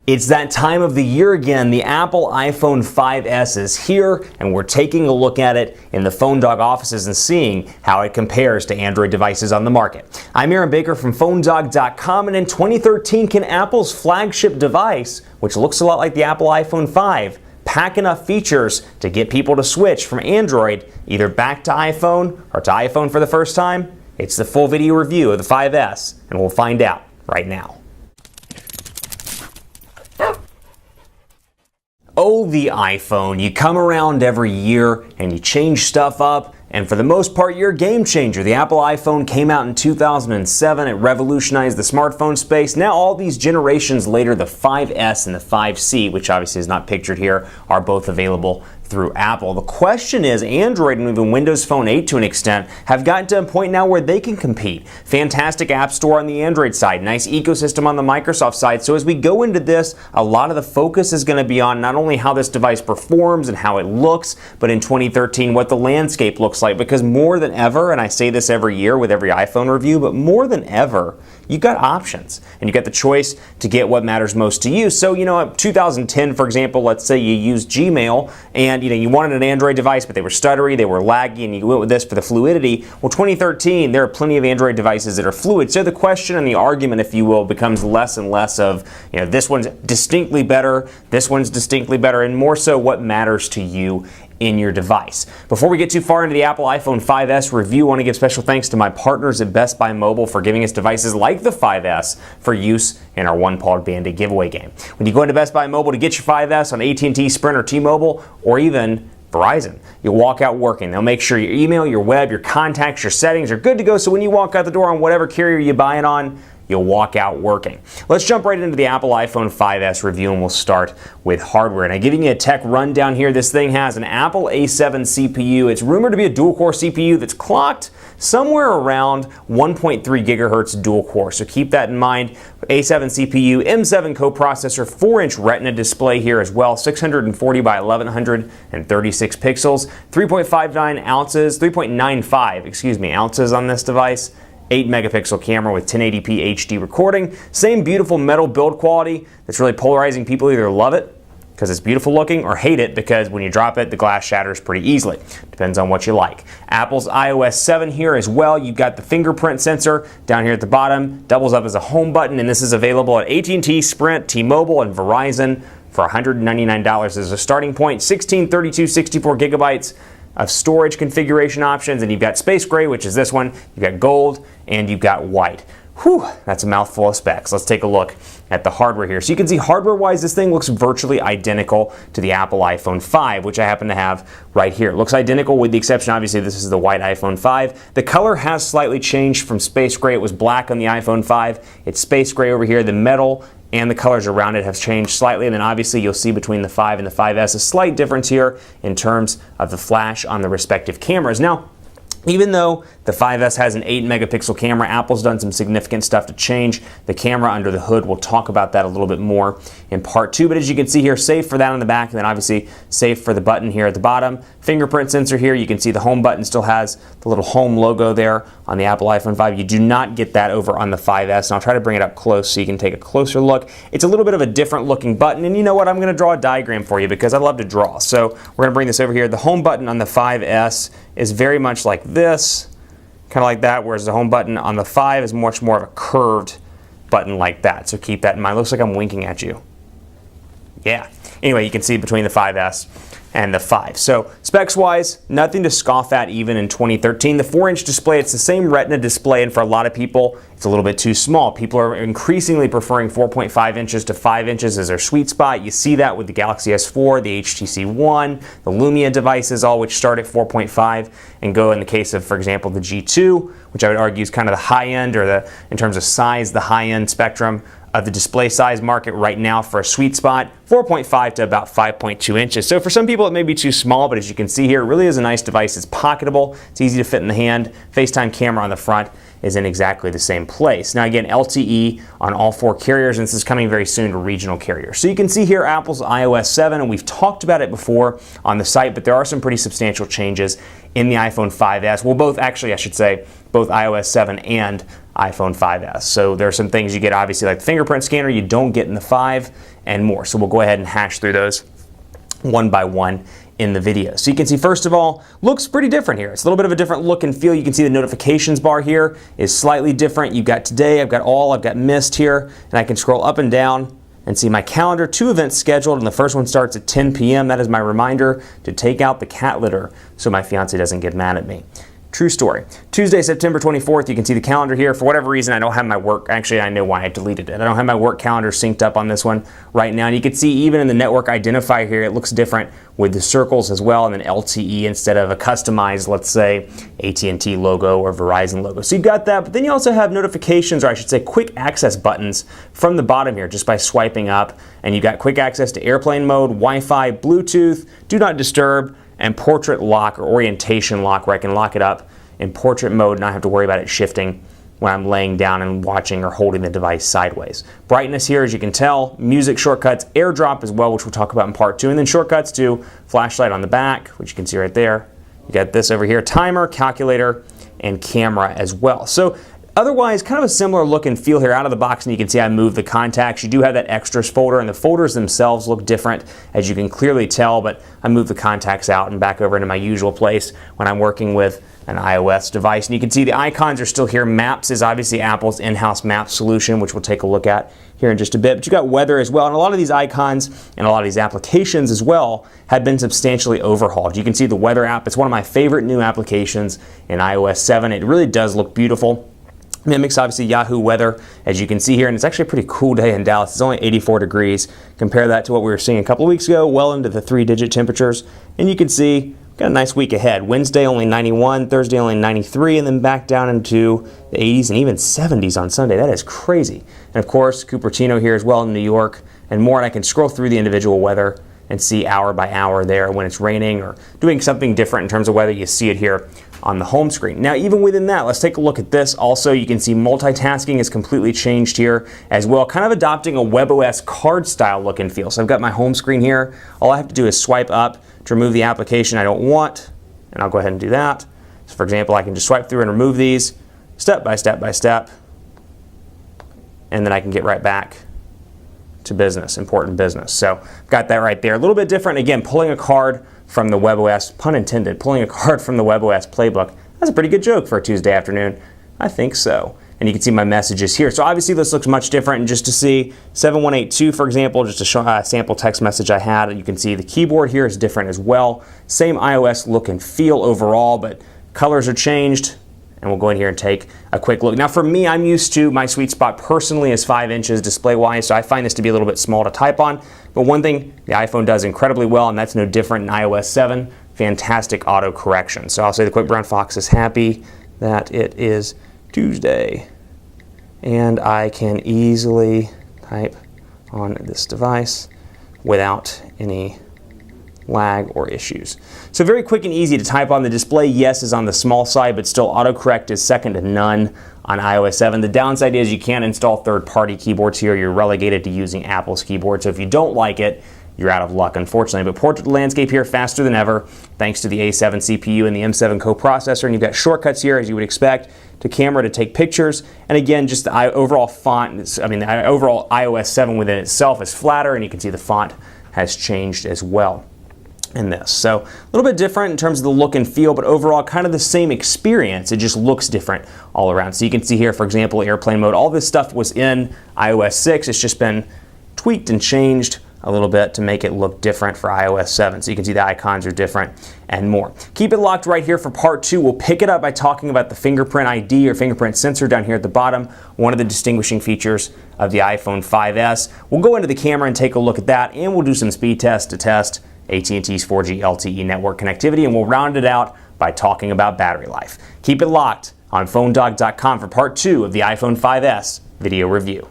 It's that time of the year again. The Apple iPhone 5S is here, and we're taking a look at it in the PhoneDog offices and seeing how it compares to Android devices on the market. I'm Aaron Baker from PhoneDog.com, and in 2013, can Apple's flagship device, which looks a lot like the Apple iPhone 5, pack enough features to get people to switch from Android either back to iPhone or to iPhone for the first time? It's the full video review of the 5S, and we'll find out right now. Oh, the iPhone. You come around every year and you change stuff up, and for the most part, you're a game changer. The Apple iPhone came out in 2007. It revolutionized the smartphone space. Now, all these generations later, the 5S and the 5C, which obviously is not pictured here, are both available through Apple. The question is, Android and even Windows Phone 8 to an extent have gotten to a point now where they can compete. Fantastic App Store on the Android side, nice ecosystem on the Microsoft side. So as we go into this, a lot of the focus is going to be on not only how this device performs and how it looks, but in 2013 what the landscape looks like. Because more than ever, and I say this every year with every iPhone review, but more than ever, you've got options and you got the choice to get what matters most to you. So, in 2010, for example, let's say you used Gmail and you wanted an Android device, but they were stuttery, they were laggy, and you went with this for the fluidity. Well, 2013, there are plenty of Android devices that are fluid. So the question and the argument, if you will, becomes less and less of, this one's distinctly better, this one's distinctly better, and more so what matters to you in your device. Before we get too far into the Apple iPhone 5S review, I want to give special thanks to my partners at Best Buy Mobile for giving us devices like the 5S for use in our one-pawed Band-Aid giveaway game. When you go into Best Buy Mobile to get your 5S on AT&T, Sprint, or T-Mobile, or even Verizon, you'll walk out working. They'll make sure your email, your web, your contacts, your settings are good to go, so when you walk out the door on whatever carrier you buy it on, you'll walk out working. Let's jump right into the Apple iPhone 5S review, and we'll start with hardware. And I'm giving you a tech rundown here. This thing has an Apple A7 CPU. It's rumored to be a dual-core CPU that's clocked somewhere around 1.3 gigahertz dual-core. So keep that in mind. A7 CPU, M7 coprocessor, 4-inch Retina display here as well, 640 by 1136 pixels, 3.95 ounces on this device. 8 megapixel camera with 1080p HD recording. Same beautiful metal build quality that's really polarizing. People either love it because it's beautiful looking or hate it because when you drop it, the glass shatters pretty easily. Depends on what you like. Apple's iOS 7 here as well. You've got the fingerprint sensor down here at the bottom, doubles up as a home button, and this is available at AT&T, Sprint, T-Mobile, and Verizon for $199 as a starting point. 16, 32, 64 gigabytes of storage configuration options, and you've got space gray, which is this one, you've got gold, and you've got white. Whew, that's a mouthful of specs. Let's take a look at the hardware here. So you can see hardware-wise, this thing looks virtually identical to the Apple iPhone 5, which I happen to have right here. It looks identical with the exception, obviously, this is the white iPhone 5. The color has slightly changed from space gray. It was black on the iPhone 5. It's space gray over here. The metal and the colors around it have changed slightly, and then obviously you'll see between the 5 and the 5S a slight difference here in terms of the flash on the respective cameras. Now, even though the 5S has an 8 megapixel camera, Apple's done some significant stuff to change the camera under the hood. We'll talk about that a little bit more in part 2. But as you can see here, safe for that on the back, and then obviously safe for the button here at the bottom. Fingerprint sensor here. You can see the home button still has the little home logo there on the Apple iPhone 5. You do not get that over on the 5S. And I'll try to bring it up close so you can take a closer look. It's a little bit of a different looking button. And you know what? I'm going to draw a diagram for you because I love to draw. So we're going to bring this over here. The home button on the 5S is very much like this, kind of like that, whereas the home button on the 5 is much more of a curved button like that. So keep that in mind. Looks like I'm winking at you. Yeah. Anyway, you can see between the 5S and the 5. So specs-wise, nothing to scoff at even in 2013. The 4-inch display, it's the same Retina display, and for a lot of people, it's a little bit too small. People are increasingly preferring 4.5 inches to 5 inches as their sweet spot. You see that with the Galaxy S4, the HTC One, the Lumia devices, all which start at 4.5 and go in the case of, for example, the G2, which I would argue is kind of the high end, or in terms of size, the high end spectrum of the display size market right now for a sweet spot, 4.5 to about 5.2 inches. So for some people it may be too small, but as you can see here, it really is a nice device. It's pocketable, it's easy to fit in the hand, FaceTime camera on the front, is in exactly the same place. Now again, LTE on all 4 carriers, and this is coming very soon to regional carriers. So you can see here Apple's iOS 7, and we've talked about it before on the site, but there are some pretty substantial changes in the iPhone 5S. Well, both, actually I should say, both iOS 7 and iPhone 5S. So there are some things you get, obviously, like the fingerprint scanner you don't get in the 5 and more. So we'll go ahead and hash through those one by one in the video. So you can see, first of all, looks pretty different here. It's a little bit of a different look and feel. You can see the notifications bar here is slightly different. You've got today, I've got all, I've got missed here, and I can scroll up and down and see my calendar. 2 events scheduled, and the first one starts at 10 p.m. That is my reminder to take out the cat litter so my fiance doesn't get mad at me. True story. Tuesday, September 24th, you can see the calendar here. For whatever reason, I don't have my work, actually I know why I deleted it. I don't have my work calendar synced up on this one right now. And you can see even in the network identifier here, it looks different with the circles as well, and then LTE instead of a customized, let's say, AT&T logo or Verizon logo. So you've got that, but then you also have notifications, or I should say quick access buttons from the bottom here just by swiping up. And you've got quick access to airplane mode, Wi-Fi, Bluetooth, do not disturb, and portrait lock or orientation lock, where I can lock it up in portrait mode and not have to worry about it shifting when I'm laying down and watching or holding the device sideways. Brightness here, as you can tell, music shortcuts, AirDrop as well, which we'll talk about in part 2, and then shortcuts to flashlight on the back, which you can see right there. You got this over here, timer, calculator, and camera as well. So otherwise, kind of a similar look and feel here out of the box, and you can see I moved the contacts. You do have that extras folder, and the folders themselves look different, as you can clearly tell, but I moved the contacts out and back over into my usual place when I'm working with an iOS device. And you can see the icons are still here. Maps is obviously Apple's in-house map solution, which we'll take a look at here in just a bit. But you got weather as well, and a lot of these icons and a lot of these applications as well have been substantially overhauled. You can see the weather app. It's one of my favorite new applications in iOS 7. It really does look beautiful. Mimics obviously Yahoo weather, as you can see here, and it's actually a pretty cool day in Dallas. It's only 84 degrees. Compare that to what we were seeing a couple of weeks ago, well into the 3-digit temperatures, and you can see we've got a nice week ahead. Wednesday only 91, Thursday only 93, and then back down into the 80s and even 70s on Sunday. That is crazy. And of course, Cupertino here as well in New York and more, and I can scroll through the individual weather and see hour by hour there when it's raining or doing something different in terms of weather. You see it here on the home screen. Now, even within that, let's take a look at this. Also, you can see multitasking is completely changed here as well, kind of adopting a WebOS card style look and feel. So I've got my home screen here. All I have to do is swipe up to remove the application I don't want, and I'll go ahead and do that. So for example, I can just swipe through and remove these step by step by step, and then I can get right back to business, important business. So got that right there. A little bit different. Again, pulling a card from the WebOS, pun intended, pulling a card from the WebOS playbook. That's a pretty good joke for a Tuesday afternoon. I think so. And you can see my messages here. So obviously this looks much different. And just to see 7182, for example, just to show a sample text message I had, you can see the keyboard here is different as well. Same iOS look and feel overall, but colors are changed. And we'll go in here and take a quick look. Now for me, I'm used to, my sweet spot personally is 5 inches display-wise, so I find this to be a little bit small to type on. But one thing the iPhone does incredibly well, and that's no different in iOS 7, fantastic auto correction. So I'll say the Quick Brown Fox is happy that it is Tuesday, and I can easily type on this device without any lag or issues. So very quick and easy to type on. The display, yes, is on the small side, but still autocorrect is second to none on iOS 7. The downside is you can't install third-party keyboards here. You're relegated to using Apple's keyboard. So if you don't like it, you're out of luck, unfortunately. But portrait landscape here faster than ever, thanks to the A7 CPU and the M7 coprocessor. And you've got shortcuts here, as you would expect, to camera to take pictures. And again, just the overall font, the overall iOS 7 within itself is flatter, and you can see the font has changed as well in this. So a little bit different in terms of the look and feel, but overall kind of the same experience. It just looks different all around. So you can see here, for example, airplane mode. All this stuff was in iOS 6. It's just been tweaked and changed a little bit to make it look different for iOS 7. So you can see the icons are different and more. Keep it locked right here for part 2. We'll pick it up by talking about the fingerprint ID or fingerprint sensor down here at the bottom, one of the distinguishing features of the iPhone 5S. We'll go into the camera and take a look at that, and we'll do some speed tests to test AT&T's 4G LTE network connectivity, and we'll round it out by talking about battery life. Keep it locked on PhoneDog.com for part 2 of the iPhone 5S video review.